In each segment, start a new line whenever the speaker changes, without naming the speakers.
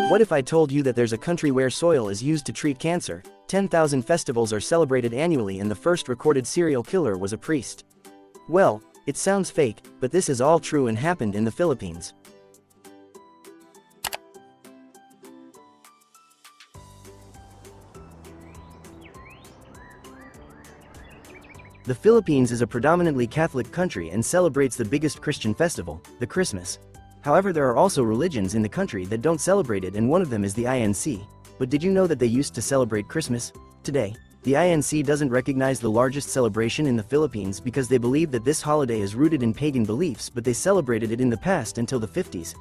What if I told you that there's a country where soil is used to treat cancer, 10,000 festivals are celebrated annually, and the first recorded serial killer was a priest? Well, it sounds fake, but this is all true and happened in the Philippines. The Philippines is a predominantly Catholic country and celebrates the biggest Christian festival, the Christmas. However, there are also religions in the country that don't celebrate it, and one of them is the INC. But did you know that they used to celebrate Christmas? Today, the INC doesn't recognize the largest celebration in the Philippines because they believe that this holiday is rooted in pagan beliefs, but they celebrated it in the past until the 50s.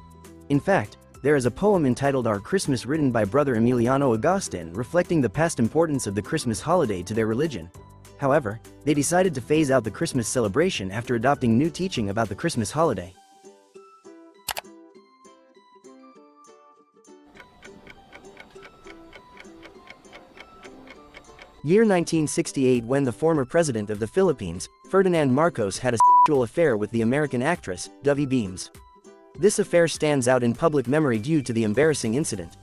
In fact, there is a poem entitled Our Christmas written by Brother Emiliano Agustin reflecting the past importance of the Christmas holiday to their religion. However, they decided to phase out the Christmas celebration after adopting new teaching about the Christmas holiday. Year 1968, when the former president of the Philippines, Ferdinand Marcos, had a sexual affair with the American actress, Dovie Beams. This affair stands out in public memory due to the embarrassing incident.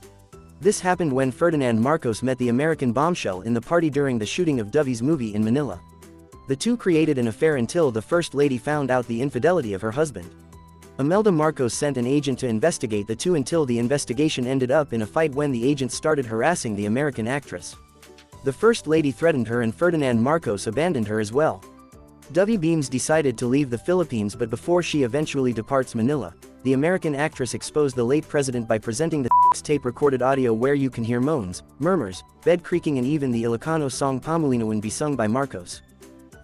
This happened when Ferdinand Marcos met the American bombshell in the party during the shooting of Dovie's movie in Manila. The two created an affair until the First Lady found out the infidelity of her husband. Imelda Marcos sent an agent to investigate the two until the investigation ended up in a fight when the agent started harassing the American actress. The First Lady threatened her and Ferdinand Marcos abandoned her as well. Dovie Beams decided to leave the Philippines, but before she eventually departs Manila, the American actress exposed the late president by presenting the tape-recorded audio where you can hear moans, murmurs, bed creaking, and even the Ilocano song Pamulinawan be sung by Marcos.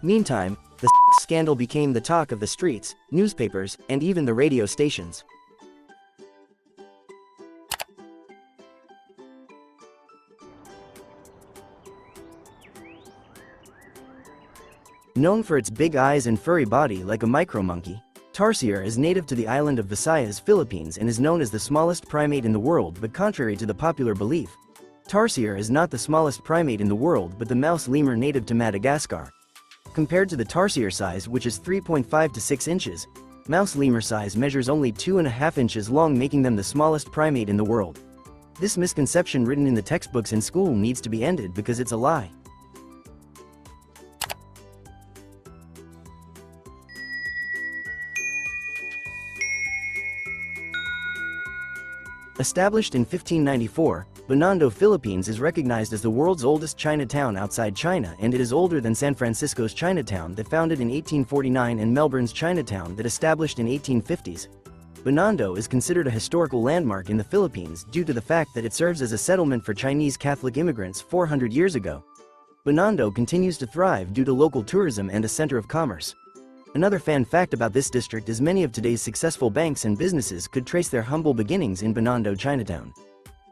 Meantime, the scandal became the talk of the streets, newspapers, and even the radio stations. Known for its big eyes and furry body like a micro-monkey, tarsier is native to the island of Visayas, Philippines, and is known as the smallest primate in the world. But contrary to the popular belief, tarsier is not the smallest primate in the world but the mouse lemur native to Madagascar. Compared to the tarsier size, which is 3.5 to 6 inches, mouse lemur size measures only 2.5 inches long, making them the smallest primate in the world. This misconception written in the textbooks in school needs to be ended because it's a lie. Established in 1594, Binondo, Philippines is recognized as the world's oldest Chinatown outside China, and it is older than San Francisco's Chinatown that founded in 1849 and Melbourne's Chinatown that established in 1850s. Binondo is considered a historical landmark in the Philippines due to the fact that it serves as a settlement for Chinese Catholic immigrants 400 years ago. Binondo continues to thrive due to local tourism and a center of commerce. Another fan fact about this district is many of today's successful banks and businesses could trace their humble beginnings in Binondo, Chinatown.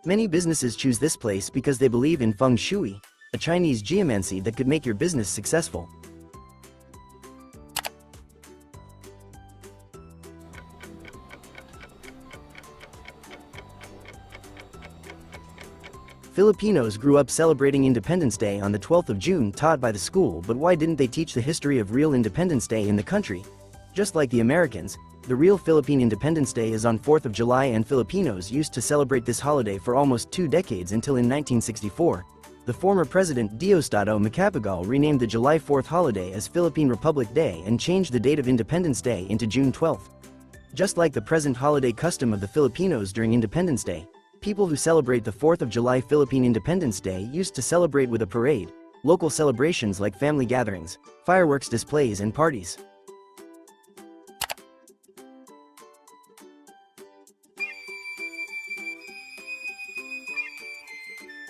Many businesses choose this place because they believe in feng shui, a Chinese geomancy that could make your business successful. Filipinos grew up celebrating Independence Day on the 12th of June taught by the school, but why didn't they teach the history of real Independence Day in the country? Just like the Americans, the real Philippine Independence Day is on 4th of July, and Filipinos used to celebrate this holiday for almost 2 decades until in 1964, the former president Diosdado Macapagal renamed the July 4th holiday as Philippine Republic Day and changed the date of Independence Day into June 12th. Just like the present holiday custom of the Filipinos during Independence Day, people who celebrate the 4th of July Philippine Independence Day used to celebrate with a parade, local celebrations like family gatherings, fireworks displays, and parties.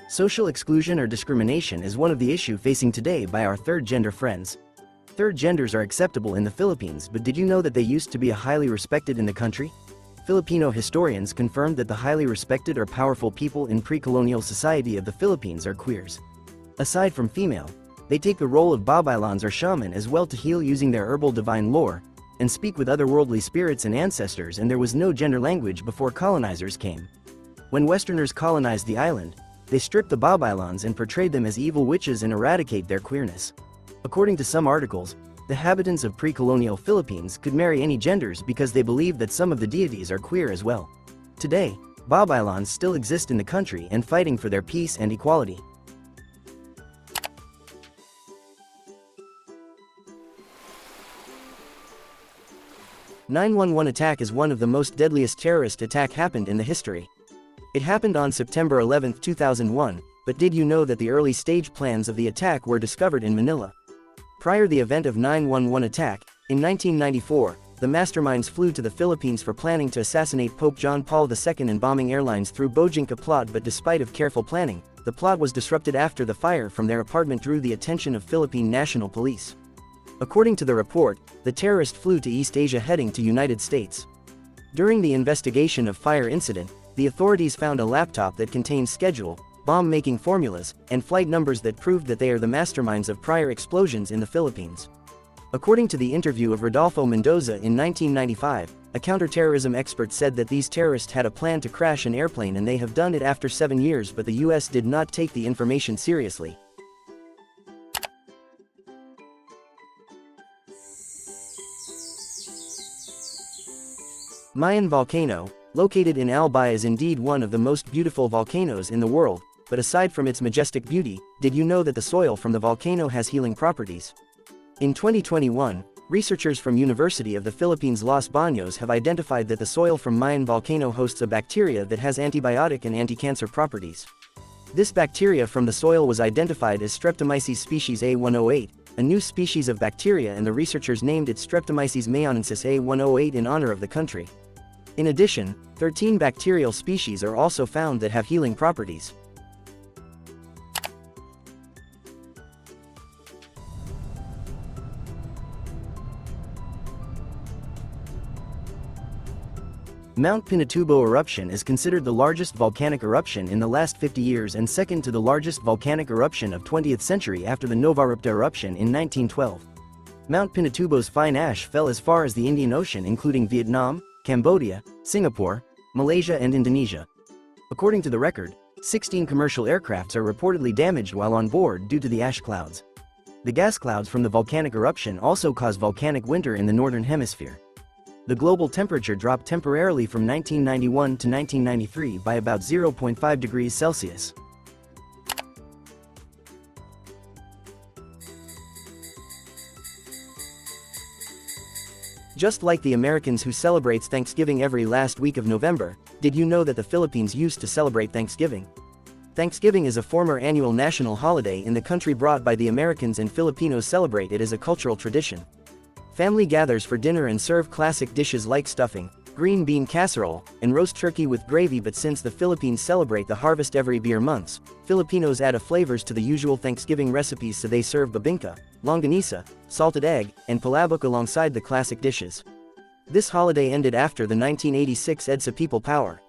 Social exclusion or discrimination is one of the issues facing today by our third gender friends. Third genders are acceptable in the Philippines, but did you know that they used to be highly respected in the country? Filipino historians confirmed that the highly respected or powerful people in pre-colonial society of the Philippines are queers. Aside from female, they take the role of babaylans or shaman as well to heal using their herbal divine lore, and speak with otherworldly spirits and ancestors, and there was no gender language before colonizers came. When Westerners colonized the island, they stripped the babaylans and portrayed them as evil witches and eradicate their queerness. According to some articles, the inhabitants of pre-colonial Philippines could marry any genders because they believed that some of the deities are queer as well. Today, Babaylans still exist in the country and fighting for their peace and equality. "9/11 attack is one of the most deadliest terrorist attack happened in the history. It happened on September 11, 2001, but did you know that the early stage plans of the attack were discovered in Manila? Prior to the event of 9/11 attack, in 1994, the masterminds flew to the Philippines for planning to assassinate Pope John Paul II and bombing airlines through Bojinka plot, but despite of careful planning, the plot was disrupted after the fire from their apartment drew the attention of Philippine National Police. According to the report, the terrorist flew to East Asia heading to United States. During the investigation of fire incident, the authorities found a laptop that contains schedule, bomb-making formulas, and flight numbers that proved that they are the masterminds of prior explosions in the Philippines. According to the interview of Rodolfo Mendoza in 1995, a counterterrorism expert said that these terrorists had a plan to crash an airplane and they have done it after 7 years, but the US did not take the information seriously. Mayon volcano, located in Albay, is indeed one of the most beautiful volcanoes in the world, but aside from its majestic beauty, did you know that the soil from the volcano has healing properties? In 2021, researchers from University of the Philippines Los Baños have identified that the soil from Mayon volcano hosts a bacteria that has antibiotic and anti-cancer properties. This bacteria from the soil was identified as Streptomyces species A108, a new species of bacteria, and the researchers named it Streptomyces mayonensis A108 in honor of the country. In addition, 13 bacterial species are also found that have healing properties. Mount Pinatubo eruption is considered the largest volcanic eruption in the last 50 years and second to the largest volcanic eruption of 20th century after the Novarupta eruption in 1912. Mount Pinatubo's fine ash fell as far as the Indian Ocean, including Vietnam, Cambodia, Singapore, Malaysia and Indonesia. According to the record, 16 commercial aircrafts are reportedly damaged while on board due to the ash clouds. The gas clouds from the volcanic eruption also caused volcanic winter in the northern hemisphere. The global temperature dropped temporarily from 1991 to 1993 by about 0.5 degrees Celsius. Just like the Americans who celebrates Thanksgiving every last week of November, did you know that the Philippines used to celebrate Thanksgiving? Thanksgiving is a former annual national holiday in the country brought by the Americans, and Filipinos celebrate it as a cultural tradition. Family gathers for dinner and serve classic dishes like stuffing, green bean casserole, and roast turkey with gravy, but since the Philippines celebrate the harvest every beer months, Filipinos add flavors to the usual Thanksgiving recipes, so they serve bibingka, longanisa, salted egg, and palabok alongside the classic dishes. This holiday ended after the 1986 EDSA People Power.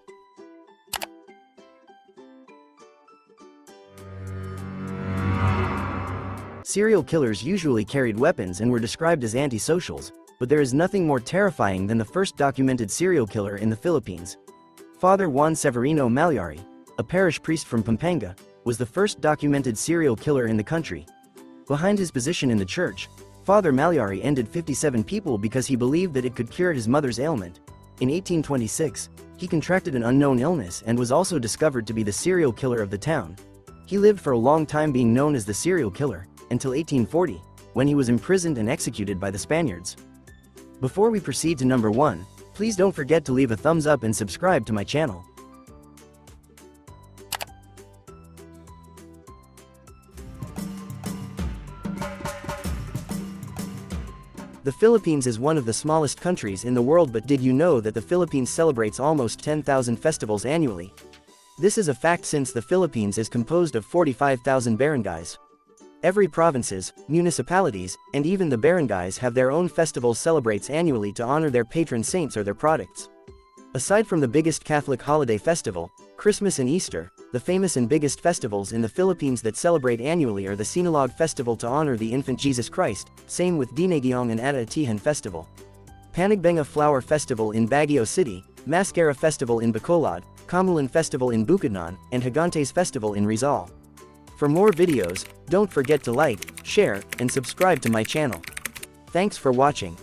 Serial killers usually carried weapons and were described as antisocials, but there is nothing more terrifying than the first documented serial killer in the Philippines. Father Juan Severino Malyari, a parish priest from Pampanga, was the first documented serial killer in the country. Behind his position in the church, Father Malyari ended 57 people because he believed that it could cure his mother's ailment. In 1826, he contracted an unknown illness and was also discovered to be the serial killer of the town. He lived for a long time being known as the serial killer, until 1840, when he was imprisoned and executed by the Spaniards. Before we proceed to number 1, please don't forget to leave a thumbs up and subscribe to my channel. The Philippines is one of the smallest countries in the world, but did you know that the Philippines celebrates almost 10,000 festivals annually? This is a fact since the Philippines is composed of 45,000 barangays. Every provinces, municipalities, and even the barangays have their own festivals celebrates annually to honor their patron saints or their products. Aside from the biggest Catholic holiday festival, Christmas and Easter, the famous and biggest festivals in the Philippines that celebrate annually are the Sinulog Festival to honor the infant Jesus Christ, same with Dinagyong and Ati-Atihan Festival. Panagbenga Flower Festival in Baguio City, Mascara Festival in Bacolod, Kamulan Festival in Bukidnon, and Higantes Festival in Rizal. For more videos, don't forget to like, share, and subscribe to my channel. Thanks for watching.